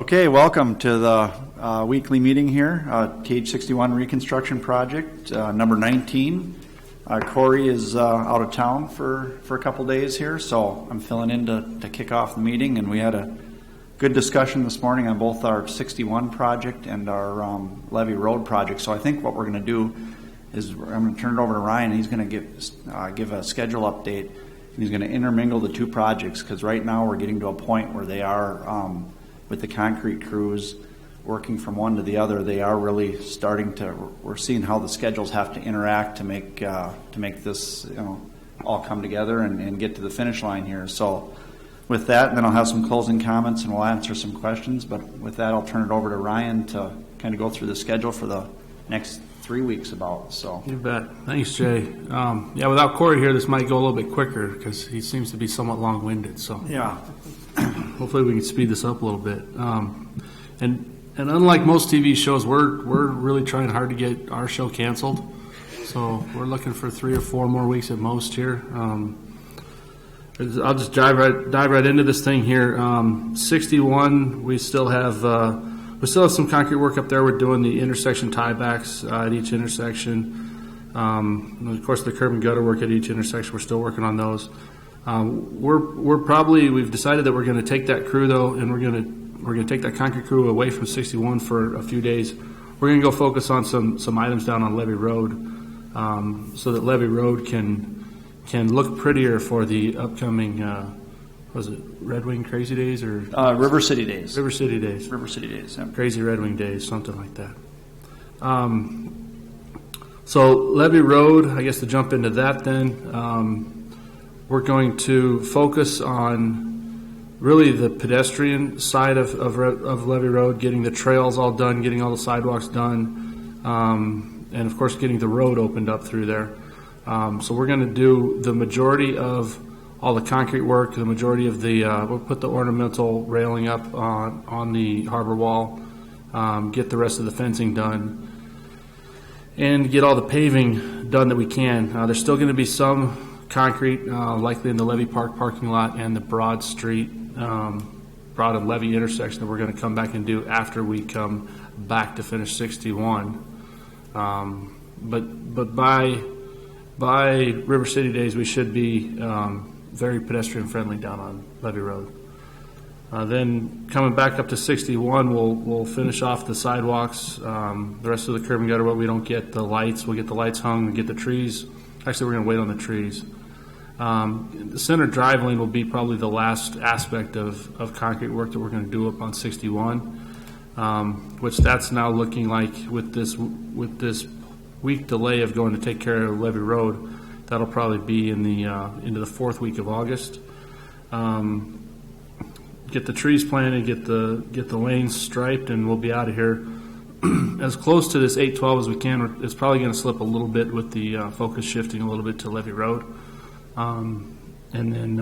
Okay, welcome to the weekly meeting here, TH61 Reconstruction Project, number 19. Corey is out of town for a couple days here, so I'm filling in to kick off the meeting, and we had a good discussion this morning on both our 61 project and our Levy Road project. So I think what we're going to do is I'm going to turn it over to Ryan. He's going to give a schedule update, and he's going to intermingle the two projects, because right now we're getting to a point where they are with the concrete crews working from one to the other. They are really starting to, we're seeing how the schedules have to interact to make this all come together and get to the finish line here. So with that, then I'll have some closing comments and we'll answer some questions. But with that, I'll turn it over to Ryan to kind of go through the schedule for the next 3 weeks about. So you bet. Thanks, Jay. Yeah, without Corey here, this might go a little bit quicker because he seems to be somewhat long-winded. So yeah. Hopefully we can speed this up a little bit. And unlike most TV shows, we're really trying hard to get our show canceled. So we're looking for 3 or 4 more weeks at most here. I'll just dive right into this thing here. 61, we still have some concrete work up there. We're doing the intersection tiebacks at each intersection. And of course, the curb and gutter work at each intersection. We're still working on those. We've decided that we're going to take that crew though, and we're going to take that concrete crew away from 61 for a few days. We're going to go focus on some items down on Levy Road, so that Levy Road can look prettier for the upcoming, was it Red Wing Crazy Days or River City Days? River City Days. River City Days. Yeah. Crazy Red Wing Days, something like that. So Levy Road, I guess to jump into that then. We're going to focus on really the pedestrian side of Levy Road, getting the trails all done, getting all the sidewalks done, and of course getting the road opened up through there. So we're going to do the majority of all the concrete work, the majority of we'll put the ornamental railing up on the harbor wall, get the rest of the fencing done, and get all the paving done that we can. There's still going to be some concrete, likely in the Levy Park parking lot and the Broad Street, Broad and Levy intersection that we're going to come back and do after we come back to finish 61. But by River City Days, we should be very pedestrian friendly down on Levy Road. Then coming back up to 61, we'll finish off the sidewalks, the rest of the curb and gutter. What we don't get the lights, we'll get the lights hung, and get the trees. Actually, we're going to wait on the trees. The center drive lane will be probably the last aspect of concrete work that we're going to do up on 61, which that's now looking like with this week delay of going to take care of Levy Road, that'll probably be in the into the 4th week of August. Get the trees planted, get the lanes striped, and we'll be out of here as close to this 812 as we can. It's probably going to slip a little bit with the focus shifting a little bit to Levy Road. And then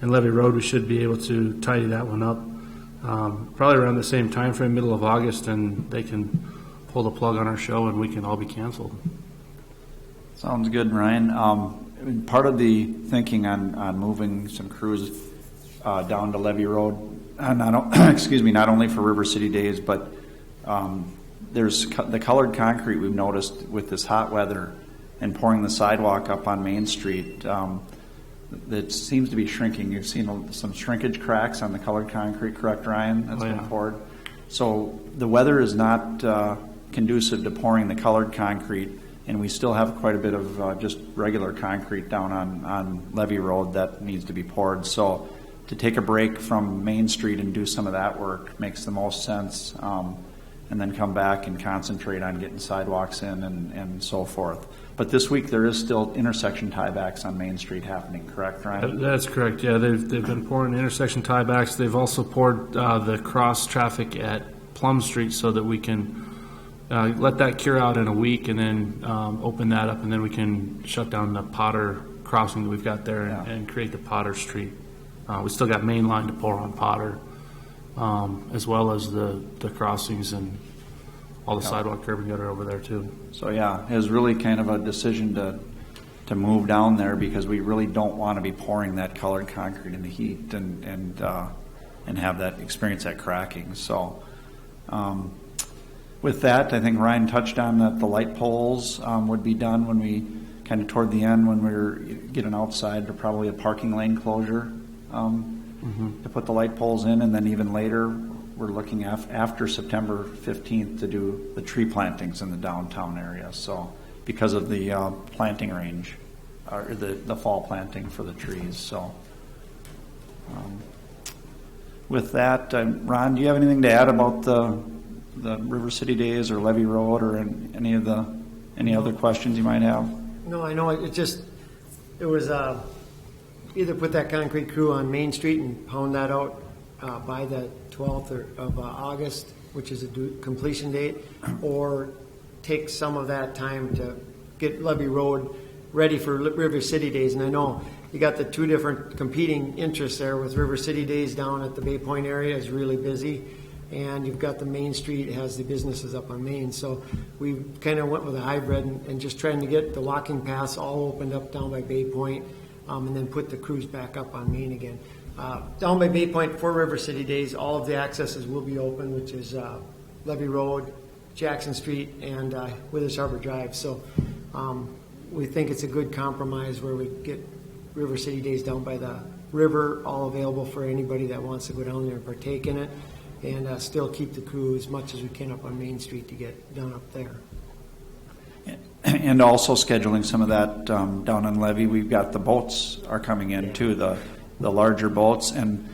in Levy Road, we should be able to tidy that one up probably around the same time frame, middle of August, and they can pull the plug on our show and we can all be canceled. Sounds good, Ryan. Part of the thinking on moving some crews down to Levy Road, not only for River City Days, but there's the colored concrete we've noticed with this hot weather and pouring the sidewalk up on Main Street. That seems to be shrinking. You've seen some shrinkage cracks on the colored concrete, correct, Ryan? That's been poured. So the weather is not conducive to pouring the colored concrete, and we still have quite a bit of just regular concrete down on Levy Road that needs to be poured. So to take a break from Main Street and do some of that work makes the most sense, and then come back and concentrate on getting sidewalks in and so forth. But this week there is still intersection tiebacks on Main Street happening, correct, Ryan? That's correct, yeah. They've been pouring intersection tiebacks. They've also poured the cross traffic at Plum Street so that we can let that cure out in a week and then open that up, and then we can shut down the Potter crossing that we've got there and create the Potter Street. We still got Main Line to pour on Potter, as well as the crossings and all the sidewalk curb and gutter over there too. So yeah, it was really kind of a decision to move down there because we really don't want to be pouring that colored concrete in the heat and and have that experience at cracking. So with that, I think Ryan touched on that the light poles would be done when we kind of toward the end when we're getting outside, or probably a parking lane closure to put the light poles in, and then even later we're looking after September 15th to do the tree plantings in the downtown area. So because of the planting range, or the fall planting for the trees. So with that, Ron, do you have anything to add about the River City Days or Levy Road, or any other questions you might have? No, I know, it was either put that concrete crew on Main Street and pound that out by the 12th of August, which is a completion date, or take some of that time to get Levy Road ready for River City Days. And I know you got the two different competing interests there, with River City Days down at the Bay Point area is really busy, and you've got the Main Street has the businesses up on Main. So we kind of went with a hybrid and just trying to get the walking paths all opened up down by Bay Point, and then put the crews back up on Main again. Down by Bay Point for River City Days, all of the accesses will be open, which is Levy Road, Jackson Street, and Withers Harbor Drive. So we think it's a good compromise where we get River City Days down by the river, all available for anybody that wants to go down there and partake in it, and still keep the crew as much as we can up on Main Street to get done up there. And also scheduling some of that down on Levy. We've got the boats are coming in too, the larger boats, and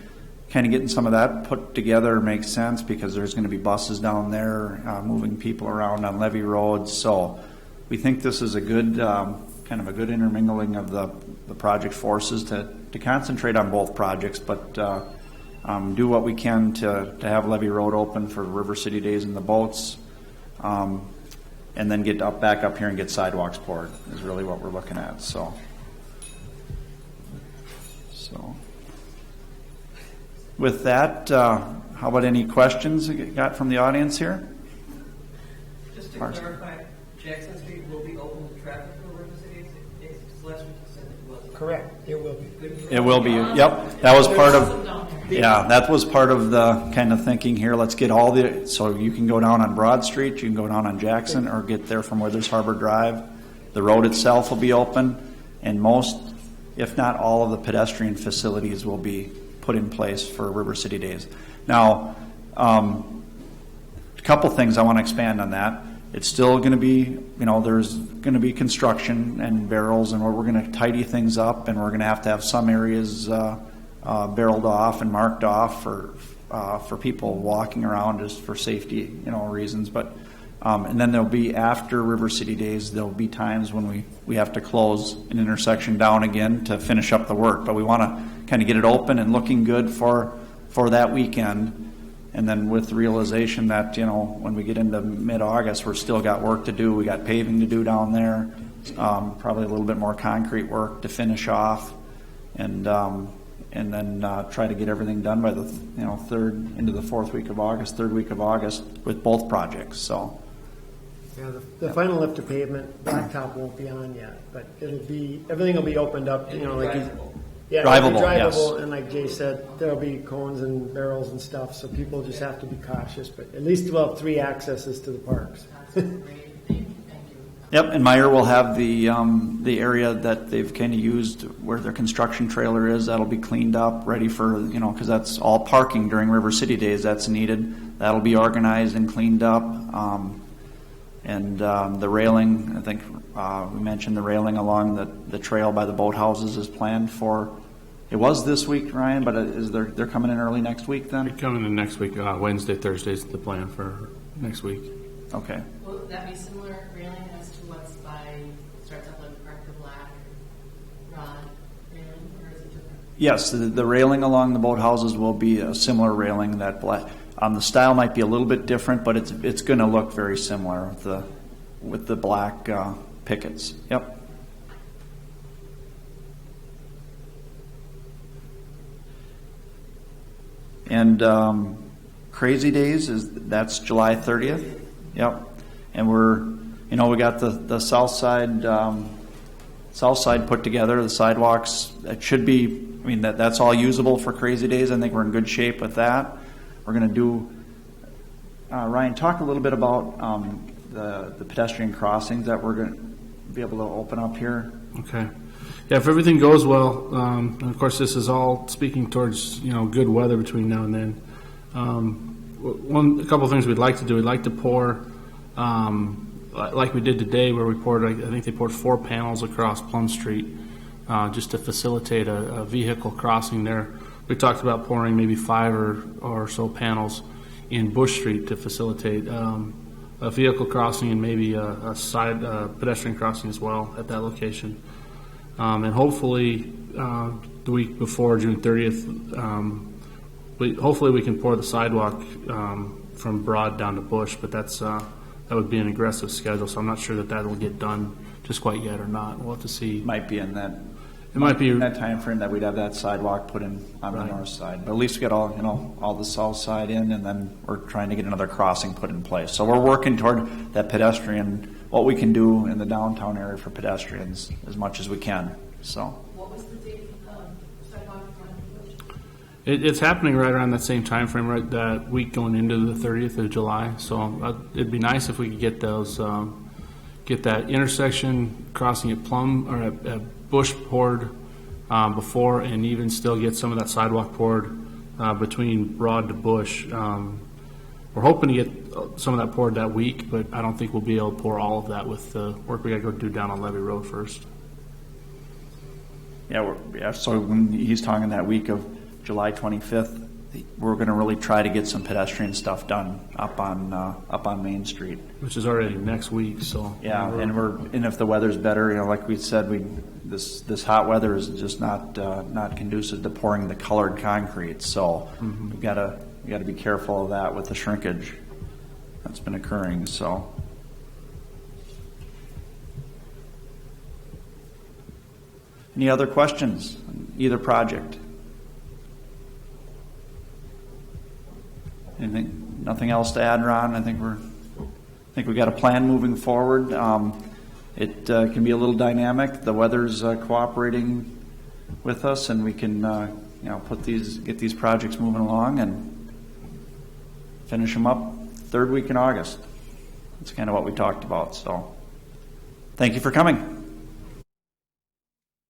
kind of getting some of that put together makes sense because there's going to be buses down there moving people around on Levy Road. So we think this is a good kind of a good intermingling of the project forces to concentrate on both projects, but do what we can to have Levy Road open for River City Days and the boats, and then get back up here and get sidewalks poured is really what we're looking at. So with that, how about any questions you got from the audience here? Just to clarify, Jackson Street will be open to traffic for River City Days? Last week you said it was. Correct, it will be. It will be. Yep, that was part of. Yeah, that was part of the kind of thinking here. Let's get all so you can go down on Broad Street, you can go down on Jackson, or get there from Withers Harbor Drive. The road itself will be open, and most, if not all, of the pedestrian facilities will be put in place for River City Days. Now, a couple things I want to expand on that. It's still going to be, there's going to be construction and barrels, and we're going to tidy things up, and we're going to have some areas barreled off and marked off for people walking around just for safety, reasons. But and then there'll be, after River City Days, there'll be times when we have to close an intersection down again to finish up the work. But we want to kind of get it open and looking good for that weekend. And then with the realization that, when we get into mid-August, we're still got work to do. We got paving to do down there, probably a little bit more concrete work to finish off, and then try to get everything done by the third into the third week of August with both projects. So yeah, the final lift of pavement, blacktop won't be on yet, but everything will be opened up. Drivable, yes. And like Jay said, there'll be cones and barrels and stuff, so people just have to be cautious. But at least we'll have 3 accesses to the parks. Yep, and Meyer will have the area that they've kind of used where their construction trailer is. That'll be cleaned up, ready for, because that's all parking during River City Days. That's needed. That'll be organized and cleaned up. And the railing, I think we mentioned the railing along the trail by the boathouses is planned for. It was this week, Ryan, but they're coming in early next week then? They're coming in next week, Wednesday, Thursday is the plan for next week. Okay. Will that be similar railing as to what's starts up like Park the Black rod railing, or is it different? Yes, the railing along the boathouses will be a similar railing. That black. The style might be a little bit different, but it's going to look very similar with the black pickets. Yep. And Crazy Days that's July 30th. Yep. And we got the south side south side put together. The sidewalks, it should be, I mean, that's all usable for Crazy Days. I think we're in good shape with that. We're going to do, Ryan, talk a little bit about the pedestrian crossings that we're going to be able to open up here. Okay. Yeah, if everything goes well, and of course this is all speaking towards, good weather between now and then. A couple of things we'd like to do. We'd like to pour, like we did today, where we poured, I think they poured 4 panels across Plum Street, just to facilitate a vehicle crossing there. We talked about pouring maybe 5 or so panels in Bush Street to facilitate a vehicle crossing and maybe a side pedestrian crossing as well at that location. And hopefully the week before June 30th, hopefully we can pour the sidewalk from Broad down to Bush, but that would be an aggressive schedule, so I'm not sure that will get done just quite yet or not. We'll have to see. Might be in that. It might be in that time frame that we'd have that sidewalk put in on the north side, but at least we get all the south side in, and then we're trying to get another crossing put in place. So we're working toward that pedestrian, what we can do in the downtown area for pedestrians as much as we can. So. What was the date of sidewalk on Bush? It's happening right around that same time frame, right that week going into the 30th of July. So it'd be nice if we could get those, get that intersection crossing at Plum or at Bush poured before, and even still get some of that sidewalk poured between Broad to Bush. We're hoping to get some of that poured that week, but I don't think we'll be able to pour all of that with the work we got to go do down on Levy Road first. Yeah, so when he's talking that week of July 25th, we're going to really try to get some pedestrian stuff done up on Main Street, which is already next week. So yeah, and if the weather's better, like we said, this hot weather is just not conducive to pouring the colored concrete. So we got to be careful of that with the shrinkage that's been occurring. So. Any other questions on either project? Anything? Nothing else to add, Ron? I think we got a plan moving forward. It can be a little dynamic. The weather's cooperating with us, and we can get these projects moving along and finish them up 3rd week in August. That's kind of what we talked about. So, thank you for coming.